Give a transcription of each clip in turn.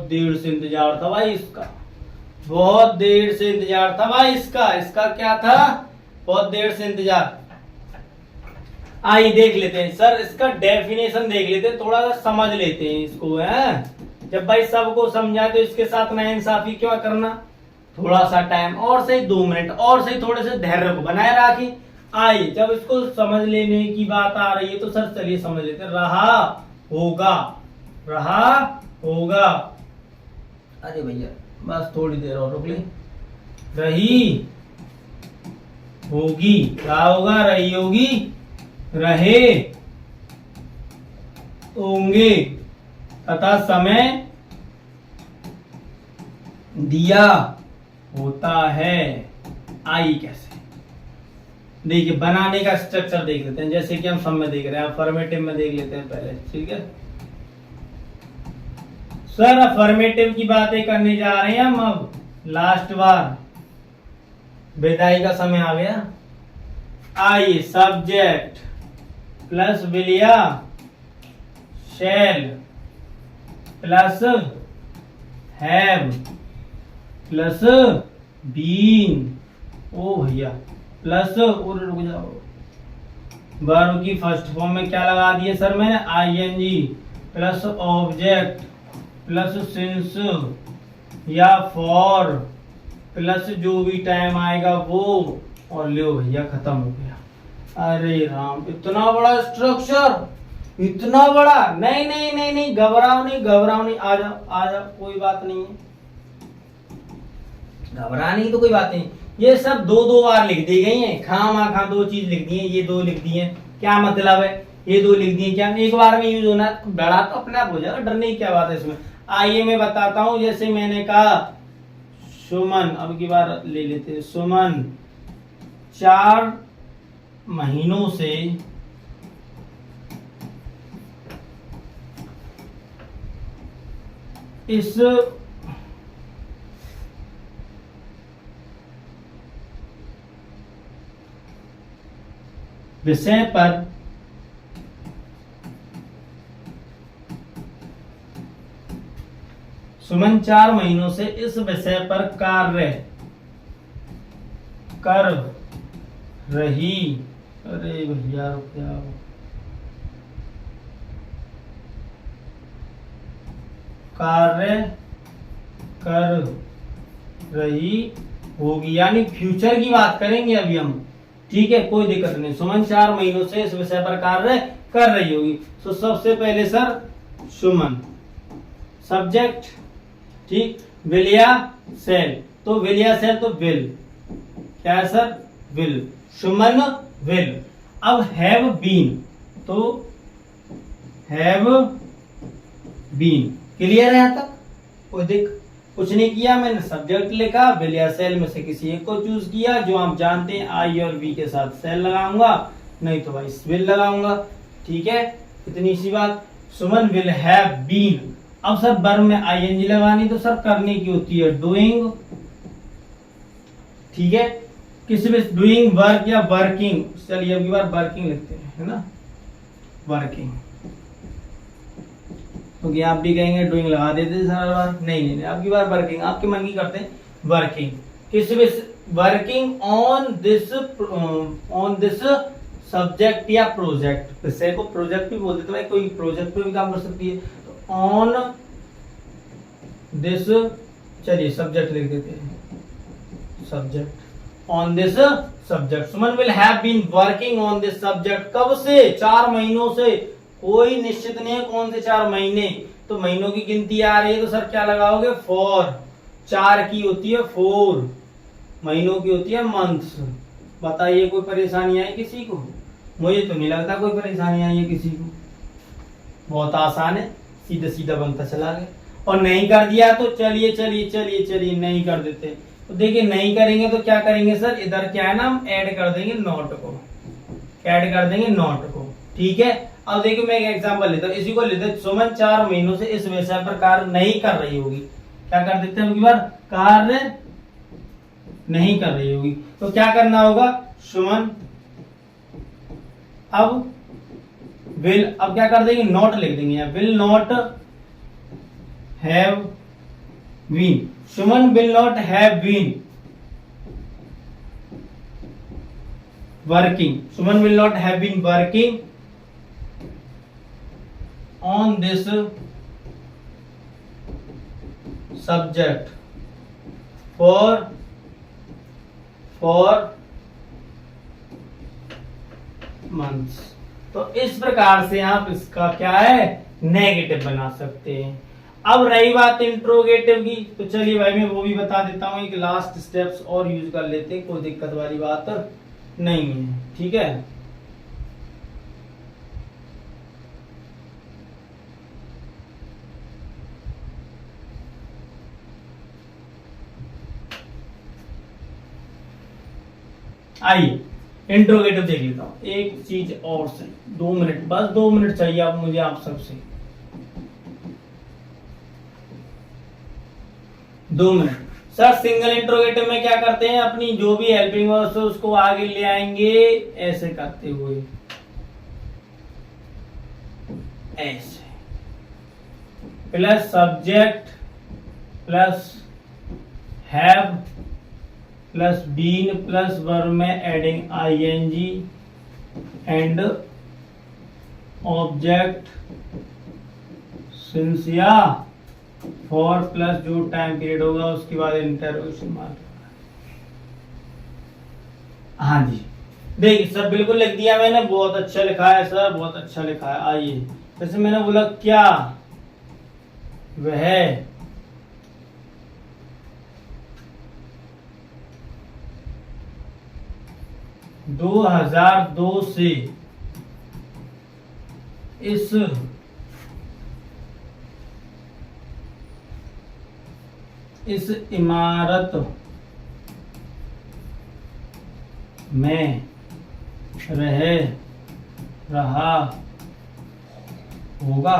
देर से इंतजार था भाई इसका, बहुत देर से इंतजार था भाई इसका। इसका क्या था? बहुत देर से इंतजार। आइए देख लेते हैं सर, इसका डेफिनेशन देख लेते हैं, थोड़ा सा समझ लेते हैं इसको। है जब भाई सबको समझा तो इसके साथ नाइंसाफी क्यों करना। थोड़ा सा टाइम और सही, 2 मिनट और सही, थोड़े से धैर्य को बनाए रखिए। आइए जब इसको समझ लेने की बात आ रही है तो सर चलिए समझ लेते हैं। रहा होगा, रहा होगा। अरे भैया बस थोड़ी देर और रुक ले। रही होगी, क्या होगा? रही होगी, रहे होंगे तथा समय दिया होता है। आई कैसे? देखिए बनाने का स्ट्रक्चर देख लेते हैं, जैसे कि हम सब में देख रहे हैं। अफर्मेटिव में देख लेते हैं पहले, ठीक है सर। अफर्मेटिव की बातें करने जा रहे हैं हम अब लास्ट बार। विदाई का समय आ गया। आइए, सब्जेक्ट प्लस विल या shall plus have plus been, ओ भैया प्लस, और रुक जाओ, वर्ब की फर्स्ट फॉर्म में क्या लगा दिए सर मैंने? ING plus object plus since या फॉर प्लस जो भी टाइम आएगा वो, और लो भैया खत्म हो गया। अरे राम, इतना बड़ा स्ट्रक्चर, इतना बड़ा। नहीं नहीं नहीं नहीं, घबराओ नहीं, घबराओ नहीं, आ जाओ आ जाओ, कोई बात नहीं है, घबराने की तो कोई बात नहीं। ये सब 2-2 बार लिख दी गई हैं, खामा 2 चीज लिख दी है, ये 2 लिख दी है, क्या मतलब है? ये 2 लिख दी है, क्या एक बार में यूज होना? बड़ा तो अपने आप हो जाएगा, डरने की क्या बात है इसमें। आइए मैं बताता हूं, जैसे मैंने कहा सुमन, अब की बार ले लेते हैं। सुमन 4 महीनों से इस विषय पर सुमन 4 महीनों से इस विषय पर कार्य कर रही। अरे भैया क्या कार्य कर रही होगी, यानी फ्यूचर की बात करेंगे अभी हम, ठीक है कोई दिक्कत नहीं। सुमन 4 महीनों से इस विषय पर कार्य कर रही होगी। तो सबसे पहले सर सुमन सब्जेक्ट, ठीक, विल या सेल, तो विल या सेल तो विल, क्या है सर? Will, Suman will. अब हैव बीन, तो हैव बीन, क्लियर है यहां तक? कोई कुछ नहीं किया मैंने, सब्जेक्ट लिखा, विल या सेल में से किसी एक को चूज किया, जो आप जानते हैं आई और बी के साथ सेल लगाऊंगा, नहीं तो भाई विल लगाऊंगा, ठीक है, इतनी सी बात। सुमन विल हैव बीन। अब सर वर्ब में आईएनजी लगानी, तो सर करने की होती है डूइंग, ठीक है, किसी भी डूइंग वर्क या वर्किंग। चलिए अब की बार वर्किंग लिखते हैं, है ना, वर्किंग, क्योंकि आप भी कहेंगे डूइंग लगा देते सर बार, नहीं नहीं आपकी बार वर्किंग, आपके मन की करते हैं वर्किंग, किस वर्किंग ऑन दिस सब्जेक्ट या प्रोजेक्ट। विषय को प्रोजेक्ट भी बोल देते भाई, कोई प्रोजेक्ट पे भी काम कर सकती है, तो ऑन दिस, चलिए सब्जेक्ट लिख देते हैं, subject on this subject. Suman will have been working on this subject, कब से? 4 महीनों से, कोई निश्चित नहीं है कौन से 4 महीने, तो महीनों की गिनती आ रही है, तो सर क्या लगाओगे? 4, 4 की होती है 4, महीनों की होती है मंथ्स। बताइए कोई परेशानी आई किसी को? मुझे तो नहीं लगता कोई परेशानी आई है किसी को, बहुत आसान है, सीधा सीधा बनता चला गया। और नहीं कर दिया तो चलिए चलिए चलिए चलिए नहीं कर देते, तो देखिए नहीं करेंगे तो क्या करेंगे सर, इधर क्या है ना, हम ऐड कर देंगे नॉट को, ऐड कर देंगे नॉट को, ठीक है। अब देखिए मैं एक एग्जांपल लेता हूँ, इसी को लेते हैं, सुमन 4 महीनों से इस विषय पर कार्य नहीं कर रही होगी, क्या कर देते हैं, बार कार्य नहीं कर रही होगी, तो क्या करना होगा, सुमन अब विल, अब क्या कर देंगे, नॉट लिख देंगे, will not have been. Suman will not have been working. Suman will not have been working on this subject for months. तो इस प्रकार से आप इसका क्या है नेगेटिव बना सकते हैं। अब रही बात इंट्रोगेटिव की, तो चलिए भाई मैं वो भी बता देता हूँ, एक लास्ट स्टेप्स और यूज कर लेते हैं, कोई दिक्कत वाली बात नहीं है, ठीक है। आइए इंट्रोगेटिव देख लेता हूं। एक चीज और से 2 मिनट, बस 2 मिनट चाहिए आप मुझे, आप सबसे 2 मिनट। सर सिंगल इंट्रोगेटिव में क्या करते हैं, अपनी जो भी हेल्पिंग वर्ब्स है उसको आगे ले आएंगे ऐसे करते हुए, ऐसे plus subject plus have plus been plus verb में adding ING and object since या फॉर प्लस जो टाइम पीरियड होगा उसके बाद इंटरोगेशन मार्क। हाँ जी देखिए सर बिल्कुल लिख दिया मैंने, बहुत अच्छा लिखा है सर, बहुत अच्छा लिखा है। आइए जैसे मैंने बोला क्या वह 2002 से इस इमारत में रह रहा होगा।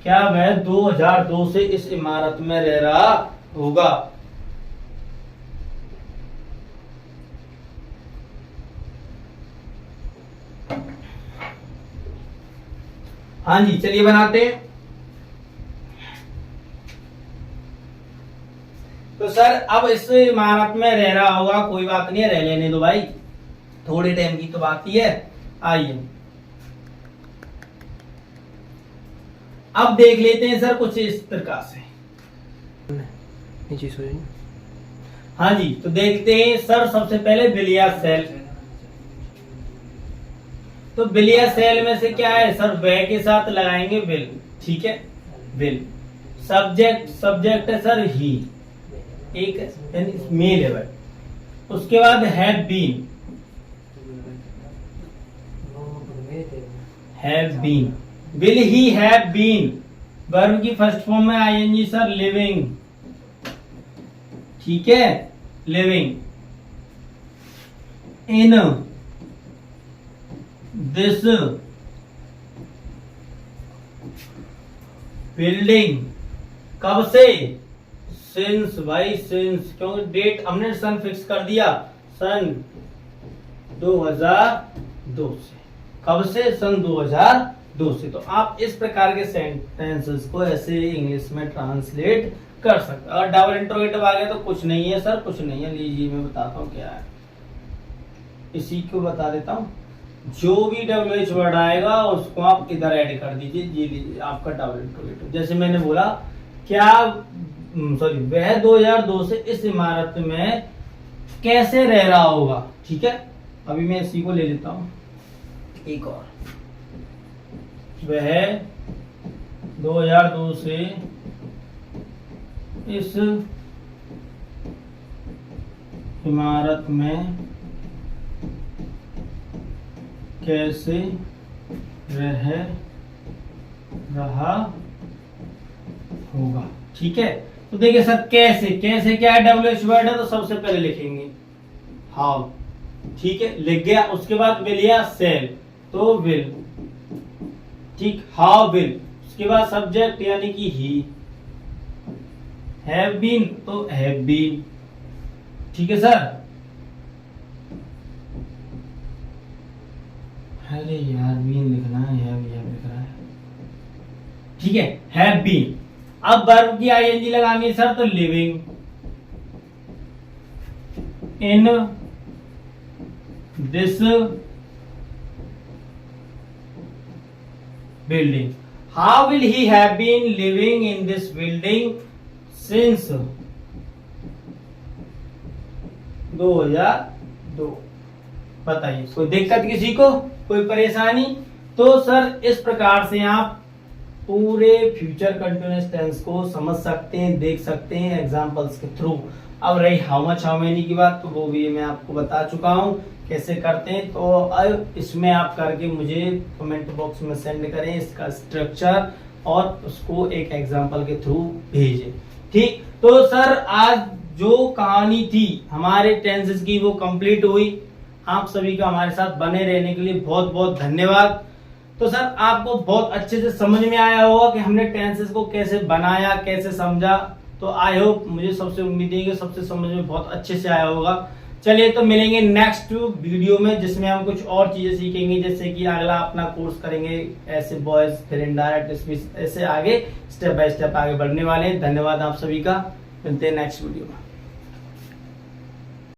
क्या वह 2002 से इस इमारत में रह रहा होगा। हाँ जी चलिए बनाते हैं। तो सर अब इस इमारत में रह रहा होगा, कोई बात नहीं है, रह लेने दो भाई, थोड़े टाइम की तो बात ही है। आइए अब देख लेते हैं सर कुछ इस प्रकार से। हाँ जी तो देखते हैं सर, सबसे पहले बिलिया सेल। तो बिलिया सेल में से क्या है सर, वह के साथ लगाएंगे विल, ठीक है विल। सब्जेक्ट है सर ही, एक मेल है भाई। उसके बाद have been, will he have been, verb की फर्स्ट फॉर्म में आईएनजी सर लिविंग, ठीक है लिविंग इन दिस बिल्डिंग। कब से, सिंस भाई सिंस, क्योंकि डेट हमने सन फिक्स कर दिया, सन 2002 से। कब से, सन 2002 से। तो आप इस प्रकार के सेंटेंसेस को ऐसे इंग्लिश में ट्रांसलेट कर सकते। और डबल इंट्रोगेटिव आ गया तो कुछ नहीं है सर, कुछ नहीं है। लीजिए मैं बताता हूँ क्या है, इसी को बता देता हूँ। जो भी WH वर्ड आएगा उसको आप इधर ऐड कर दीजिए। ये लीजिए आपका डबल इंट्रोगेटिव। जैसे मैंने बोला क्या, सॉरी वह 2002 से इस इमारत में कैसे रह रहा होगा, ठीक है। अभी मैं इसी को ले लेता हूं एक और। वह 2002 से इस इमारत में कैसे रह रहा होगा, ठीक है। तो देखिए सर कैसे, कैसे क्या है, WH वर्ड है तो सबसे पहले लिखेंगे हाउ, ठीक है लिख गया। उसके बाद विल या सेल, तो विल, ठीक हाउ विल। उसके बाद सब्जेक्ट यानी कि ही, हैव बीन तो हैव बीन, ठीक है सर। अरे यार बीन लिखना है, हैव लिख रहा है, ठीक है हैव बीन। अब वर्ब की आईएनजी लगानी है सर, तो living in this building. How will he have been living in this building since 2002? बताइए, कोई दिक्कत किसी को, कोई परेशानी? तो सर इस प्रकार से आप पूरे फ्यूचर कंटिन्यूअस टेंस को समझ सकते हैं, देख सकते हैं एग्जांपल्स के थ्रू। अब रही हाउ मच हाउ मेनी की बात, तो वो भी मैं आपको बता चुका हूं कैसे करते हैं। तो अब इसमें आप करके मुझे कमेंट बॉक्स में सेंड करें इसका स्ट्रक्चर और उसको एक एग्जांपल के थ्रू भेजें। ठीक, तो सर आज जो कहानी थी हमारे टेंसेस की वो कंप्लीट हुई। आप सभी का हमारे साथ बने रहने के लिए बहुत बहुत धन्यवाद। तो सर आपको बहुत अच्छे से समझ में आया होगा कि हमने टेंसेस को कैसे बनाया, कैसे समझा। तो आई होप, मुझे सबसे उम्मीद है कि सबसे समझ में बहुत अच्छे से आया होगा। चलिए तो मिलेंगे नेक्स्ट वीडियो में, जिसमें हम कुछ और चीजें सीखेंगे, जैसे कि अगला अपना कोर्स करेंगे ऐसे बॉयज फिर इनडायरेक्ट स्पीच, ऐसे आगे स्टेप बाय स्टेप आगे बढ़ने वाले हैं। धन्यवाद आप सभी का, मिलते हैं नेक्स्ट वीडियो में।